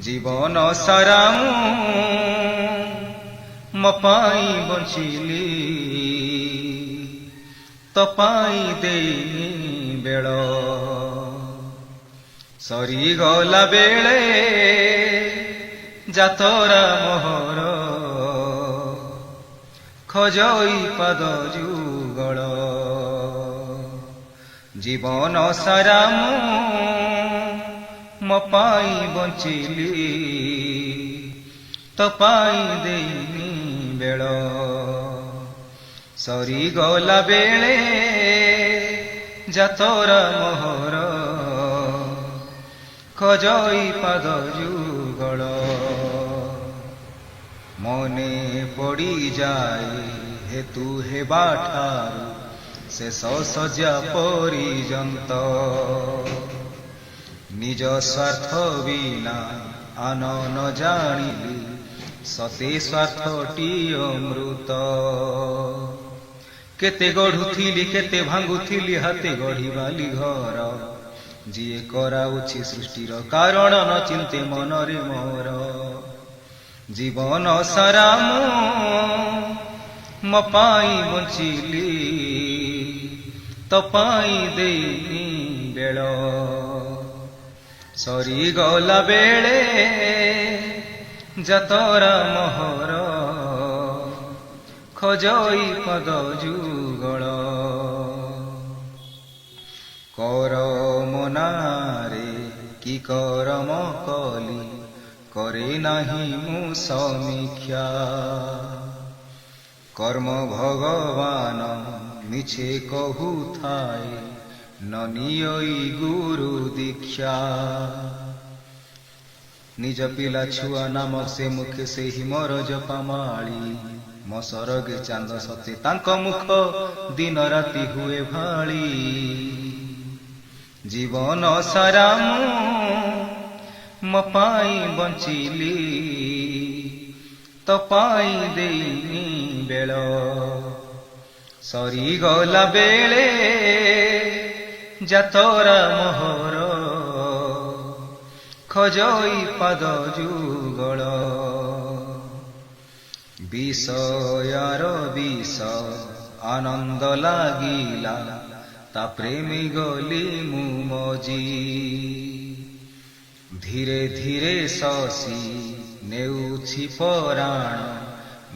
জীবন সারা ମୋ ପାଇଁ ବଞ୍ଚିଲି ତୋ ପାଇଁ ଦେଇନି ବେଳ ସରିଗଲା ବେଳେ ଯାତରା ମୋହର ଖୋଜଇ ପାଦ ଯୁଗଳ ଜୀବନ ସାରା ମୋ ପାଇଁ ବଞ୍ଚିଲି ତୋ ପାଇଁ ଦେଇନି ବେଳ ସରିଗଲା ବେଳେ ଯାତରା ମୋହର ଖୋଜଇ ପାଦ ଯୁଗଳ ମନେ ପଡ଼ିଯାଏ ହେତୁ ହେବାଠାରୁ ଶେଷ ସଜ୍ଜା ପର୍ଯ୍ୟନ୍ତ ନିଜ ସ୍ୱାର୍ଥ ବିନା ଆନ ନ ଜାଣିଲି ସତେ ସ୍ୱାର୍ଥଟି ଅମୃତ କେତେ ଗଢୁଥିଲି କେତେ ଭାଙ୍ଗୁଥିଲି ହାତେ ଗଢିବାଲି ଘର ଯିଏ କରାଉଛି ସୃଷ୍ଟିର କାରଣ ନ ଚିନ୍ତେ ମନରେ ମୋର ଜୀବନ ସାରା ମୋ ପାଇଁ ବଞ୍ଚିଲି ତୋ ପାଇଁ ଦେଇନି ବେଳ ସରିଗଲା ବେଳେ ଯାତରା ମୋହର ଖୋଜଇ ପଦ ଯୁଗଳ କରମ ନାରେ କି କରମ କଲି করে ନାହିଁ ମୁଁ ସମୀକ୍ଷା କର୍ମ ଭଗବାନ ମିଛେ କହୁଥାଏ ନ ନିୟଇ ଗୁରୁ ଦୀକ୍ଷା ନିଜ ପିଲା ଛୁଆ ନାମ ସେ ମୁଖେ ସେହି ମୋର ଜପାମାଳି ମୋ ସରଗେ ଚାନ୍ଦ ସତେ ତାଙ୍କ ମୁଖ ଦିନ ରାତି ହୁଏ ଭାଳି ଜୀବନ ସାରା ମୋ ପାଇଁ ବଞ୍ଚିଲି ତୋ ପାଇଁ ଦେଇନି ବେଳ ସରିଗଲା ବେଳେ ଯାତରା ମୋହର ଖୋଜଇ ପାଦ ଯୁଗଳ ବିଷୟାର ବିଷ ଆନନ୍ଦ ଲାଗିଲା ତା ପ୍ରେମୀ ଗଲି ମୁଁ ମଜି ଧୀରେ ଧୀରେ ଶଶି ନେଉଛି ପରାଣ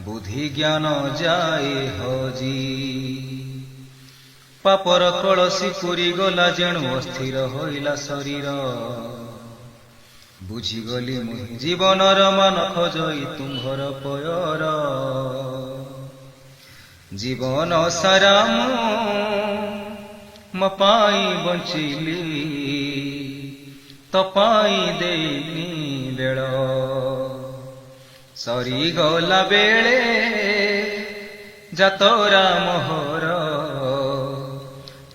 ବୁଦ୍ଧି ଜ୍ଞାନ ଯାଏ ହଜି ପାପର କଳସି ପୁରି ଗଲା ଯେଣୁ ଅସ୍ଥିର ହୋଇଲା ଶରୀର ବୁଝିଗଲି ମୁଁ ଜୀବନର ମାନ ଖୋଜଇ ତୁମ୍ଭର ପୟର ଜୀବନ ସାରା ମୋ ପାଇଁ ବଞ୍ଚିଲି ତୋ ପାଇଁ ଦେଇନି ବେଳ ସରିଗଲା ବେଳେ ଯାତରା ମୋହର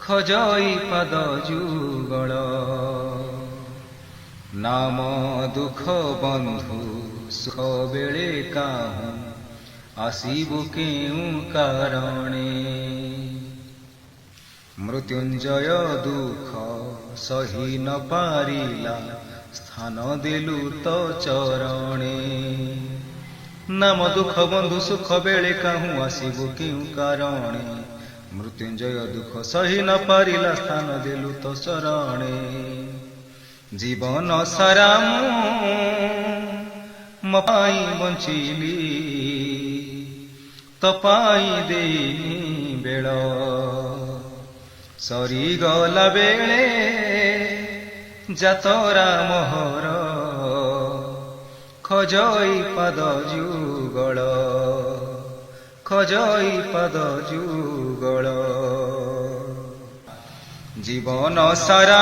ଖୋଜଇ ପାଦ ଯୁଗଳ ନାମ ଦୁଃଖ ବନ୍ଧୁ ସୁଖ ବେଳେ କାହୁଁ ଆସିବୁ କେଉଁ କାରଣେ ମୃତ୍ୟୁଞ୍ଜୟ ଦୁଃଖ ସହି ନ ପାରିଲା ସ୍ଥାନ ଦେଲୁ ତୋ ଚରଣେ ନାମ ଦୁଃଖ ବନ୍ଧୁ ସୁଖ ବେଳେ କାହୁଁ ଆସିବୁ କେଉଁ କାରଣେ ମୃତ୍ୟୁଞ୍ଜୟ ଦୁଃଖ ସହି ନ ପାରିଲା ସ୍ଥାନ ଦେଲୁ ତୋ ଚରଣେ ଜୀବନ ସାରା ମୋ ପାଇଁ ବଞ୍ଚିଲି ତୋ ପାଇଁ ଦେଇନି ବେଳ ସରିଗଲା ବେଳେ ଯାତରା ମୋହର ଖୋଜଇ ପାଦ ଯୁଗଳ ଖୋଜଇ ପାଦ ଯୁଗଳ ଜୀବନ ସାରା